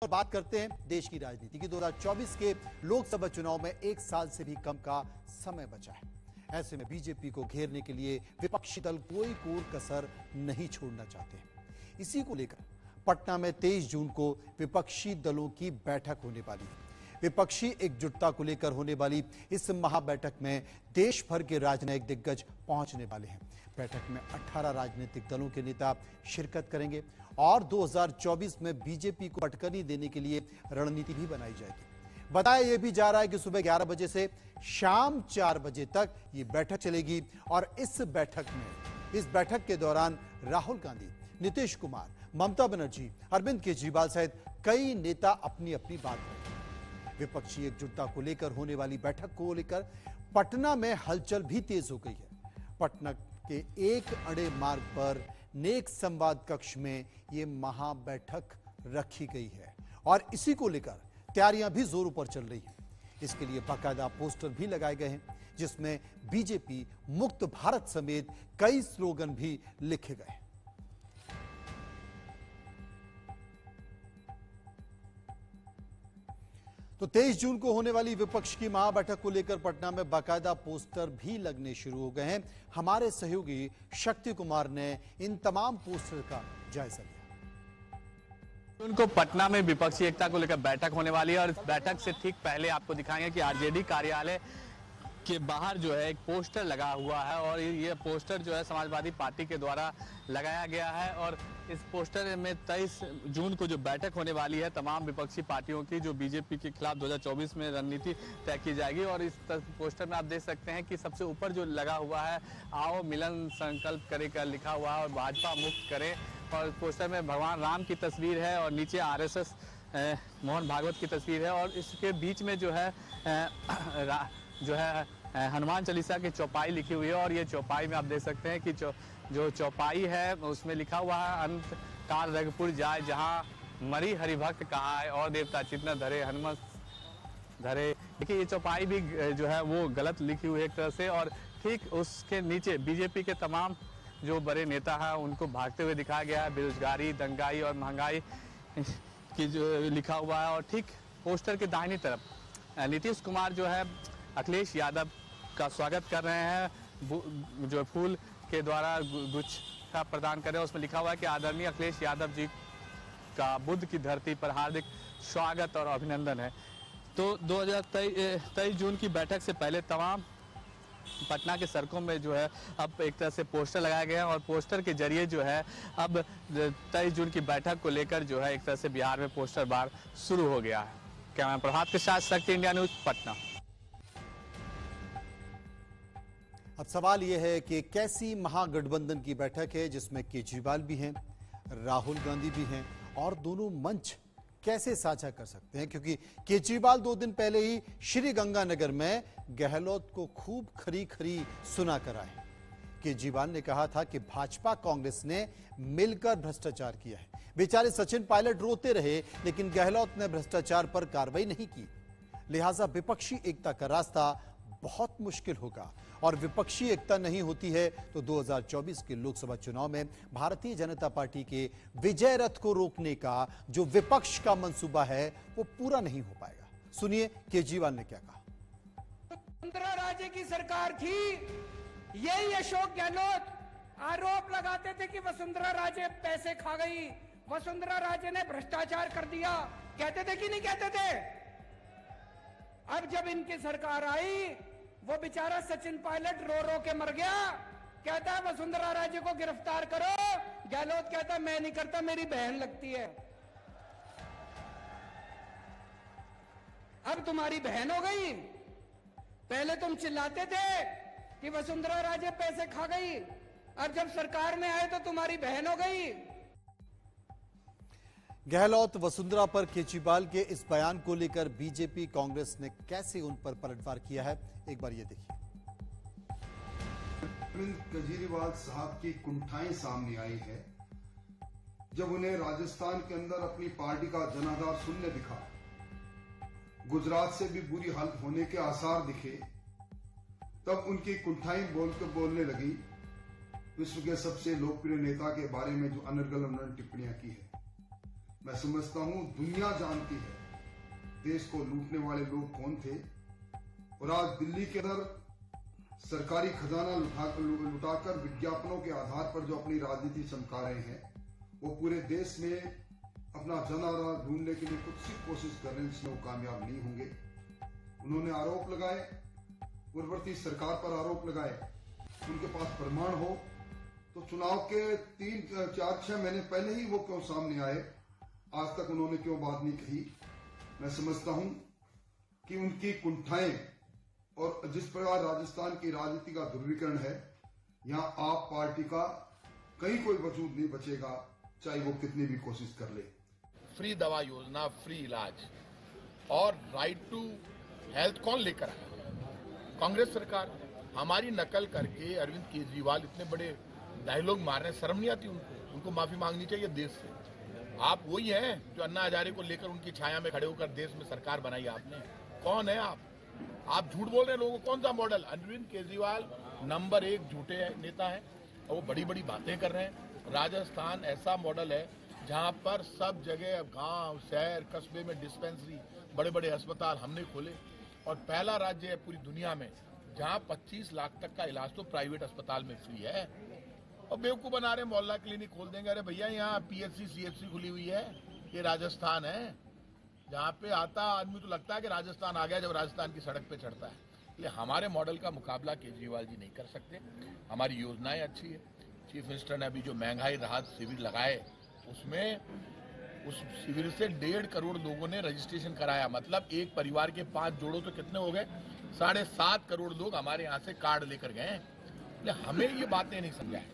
बात करते हैं देश की राजनीति की। 2024 के लोकसभा चुनाव में 1 साल से भी कम का समय बचा है। ऐसे में बीजेपी को घेरने के लिए विपक्षी दल कोई कोर कसर नहीं छोड़ना चाहते। इसी को लेकर पटना में 23 जून को विपक्षी दलों की बैठक होने वाली है। विपक्षी एकजुटता को लेकर होने वाली इस महाबैठक में देश भर के राजनयिक दिग्गज पहुंचने वाले हैं। बैठक में 18 राजनीतिक दलों के नेता शिरकत करेंगे और 2024 में बीजेपी को पटकनी देने के लिए रणनीति भी बनाई जाएगी। बताया यह भी जा रहा है कि सुबह 11 बजे से शाम 4 बजे तक ये बैठक चलेगी और इस बैठक के दौरान राहुल गांधी, नीतीश कुमार, ममता बनर्जी, अरविंद केजरीवाल सहित कई नेता अपनी अपनी बात रखेंगे। विपक्षी एकजुटता को लेकर होने वाली बैठक को लेकर पटना में हलचल भी तेज हो गई है। पटना के एक अड़े मार्ग पर नेक संवाद कक्ष में ये महाबैठक रखी गई है और इसी को लेकर तैयारियां भी जोरों पर चल रही हैं। इसके लिए बाकायदा पोस्टर भी लगाए गए हैं जिसमें बीजेपी मुक्त भारत समेत कई स्लोगन भी लिखे गए हैं। तो 23 जून को होने वाली विपक्ष की महाबैठक को लेकर पटना में बाकायदा पोस्टर भी लगने शुरू हो गए हैं। हमारे सहयोगी शक्ति कुमार ने इन तमाम पोस्टर का जायजा लिया। उनको पटना में विपक्षी एकता को लेकर बैठक होने वाली है और इस बैठक से ठीक पहले आपको दिखाएंगे कि आरजेडी कार्यालय के बाहर जो है एक पोस्टर लगा हुआ है और ये पोस्टर जो है समाजवादी पार्टी के द्वारा लगाया गया है और इस पोस्टर में 23 जून को जो बैठक होने वाली है तमाम विपक्षी पार्टियों की, जो बीजेपी के खिलाफ 2024 में रणनीति तय की जाएगी। और इस पोस्टर में आप देख सकते हैं कि सबसे ऊपर जो लगा हुआ है, आओ मिलन संकल्प करे का लिखा हुआ है और भाजपा मुक्त करें। और पोस्टर में भगवान राम की तस्वीर है और नीचे आरएसएस मोहन भागवत की तस्वीर है और इसके बीच में जो है हनुमान चालीसा की चौपाई लिखी हुई है। और ये चौपाई में आप देख सकते हैं कि जो चौपाई है उसमें लिखा हुआ है, अंत काल रघुपुर जाए जहां मरी हरिभक्त कहा है और देवता चित्त धरे हनुमत धरे। देखिए ये चौपाई भी जो है वो गलत लिखी हुई है एक तरह से। और ठीक उसके नीचे बीजेपी के तमाम जो बड़े नेता हैं उनको भागते हुए दिखाया गया है। बेरोजगारी, दंगाई और महंगाई की जो लिखा हुआ है। और ठीक पोस्टर के दाहिनी तरफ नीतीश कुमार जो है अखिलेश यादव का स्वागत कर रहे हैं, जो फूल के द्वारा गुच्छा प्रदान कर रहे हैं। उसमें लिखा हुआ है कि आदरणीय अखिलेश यादव जी का बुद्ध की धरती पर हार्दिक स्वागत और अभिनंदन है। तो 2023 जून की बैठक से पहले तमाम पटना के सड़कों में जो है अब एक तरह से पोस्टर लगाए गए हैं और पोस्टर के जरिए जो है अब 23 जून की बैठक को लेकर जो है एक तरह से बिहार में पोस्टर बार शुरू हो गया है। कैमरा प्रभात के साथ शक्ति इंडिया न्यूज पटना। अब सवाल यह है कि कैसी महागठबंधन की बैठक है जिसमें केजरीवाल भी हैं, राहुल गांधी भी हैं और दोनों मंच कैसे साझा कर सकते हैं, क्योंकि केजरीवाल 2 दिन पहले ही श्री गंगानगर में गहलोत को खूब खरी खरी सुना कर आए। केजरीवाल ने कहा था कि भाजपा कांग्रेस ने मिलकर भ्रष्टाचार किया है। बेचारे सचिन पायलट रोते रहे लेकिन गहलोत ने भ्रष्टाचार पर कार्रवाई नहीं की। लिहाजा विपक्षी एकता का रास्ता बहुत मुश्किल होगा और विपक्षी एकता नहीं होती है तो 2024 के लोकसभा चुनाव में भारतीय जनता पार्टी के विजय रथ को रोकने का जो विपक्ष का मंसूबा है वो पूरा नहीं हो पाएगा। सुनिए केजरीवाल ने क्या कहा। वसुंधरा राजे की सरकार थी, यही अशोक गहलोत आरोप लगाते थे कि वसुंधरा राजे पैसे खा गई, वसुंधरा राजे ने भ्रष्टाचार कर दिया, कहते थे कि नहीं कहते थे। अब जब इनकी सरकार आई वो बेचारा सचिन पायलट रो रो के मर गया, कहता है वसुंधरा राजे को गिरफ्तार करो। गहलोत कहता है मैं नहीं करता, मेरी बहन लगती है। अब तुम्हारी बहन हो गई। पहले तुम चिल्लाते थे कि वसुंधरा राजे पैसे खा गई, अब जब सरकार में आए तो तुम्हारी बहन हो गई। गहलोत वसुंधरा पर केजरीवाल के इस बयान को लेकर बीजेपी कांग्रेस ने कैसे उन पर पलटवार किया है, एक बार ये देखिए। अरविंद केजरीवाल साहब की कुंठाएं सामने आई है जब उन्हें राजस्थान के अंदर अपनी पार्टी का जनाधार शून्य दिखा, गुजरात से भी बुरी हालत होने के आसार दिखे, तब उनकी कुंठाई बोलने लगी विश्व के सबसे लोकप्रिय नेता के बारे में जो अनर्गल उन्होंने टिप्पणियां की है। मैं समझता हूं दुनिया जानती है देश को लूटने वाले लोग कौन थे और आज दिल्ली के अंदर सरकारी खजाना लुटाकर विज्ञापनों के आधार पर जो अपनी राजनीति चमका रहे हैं वो पूरे देश में अपना जनाधार ढूंढने के लिए कुछ सी कोशिश कर रहे हैं जिसमें वो कामयाब नहीं होंगे। उन्होंने आरोप लगाए, पूर्ववर्ती सरकार पर आरोप लगाए, उनके पास प्रमाण हो तो चुनाव के 3-4-6 महीने पहले ही वो क्यों सामने आए, आज तक उन्होंने क्यों बात नहीं कही। मैं समझता हूं कि उनकी कुंठाएं और जिस प्रकार राजस्थान की राजनीति का ध्रुवीकरण है, यहां आप पार्टी का कहीं कोई वजूद नहीं बचेगा, चाहे वो कितनी भी कोशिश कर ले। फ्री दवा योजना, फ्री इलाज और राइट टू हेल्थ कौन लेकर आया? कांग्रेस सरकार। हमारी नकल करके अरविंद केजरीवाल इतने बड़े डायलॉग मार रहे हैं, शर्म नहीं आती उनको माफी मांगनी चाहिए देश से। आप वही हैं जो अन्ना हजारे को लेकर उनकी छाया में खड़े होकर देश में सरकार बनाई आपने। कौन है आप झूठ बोल रहे हैं लोगों को। कौन सा मॉडल? अरविंद केजरीवाल नंबर 1 झूठे नेता है और वो बड़ी बड़ी बातें कर रहे हैं। राजस्थान ऐसा मॉडल है जहां पर सब जगह गांव, शहर, कस्बे में डिस्पेंसरी, बड़े बड़े अस्पताल हमने खोले और पहला राज्य है पूरी दुनिया में जहां 25 लाख तक का इलाज तो प्राइवेट अस्पताल में फ्री है। और बेवकूफ बना रहे मोहल्ला क्लिनिक खोल देंगे। अरे भैया यहाँ PHC CHC खुली हुई है, ये राजस्थान है जहाँ पे आता आदमी तो लगता है कि राजस्थान आ गया जब राजस्थान की सड़क पे चढ़ता है। इसलिए हमारे मॉडल का मुकाबला केजरीवाल जी नहीं कर सकते। हमारी योजनाएं अच्छी है। चीफ मिनिस्टर ने अभी जो महंगाई राहत शिविर लगाए उसमें उस शिविर से 1.5 करोड़ लोगों ने रजिस्ट्रेशन कराया। मतलब एक परिवार के 5 जोड़ो तो कितने हो गए? 7.5 करोड़ लोग हमारे यहाँ से कार्ड लेकर गए। हमें ये बातें नहीं समझाए।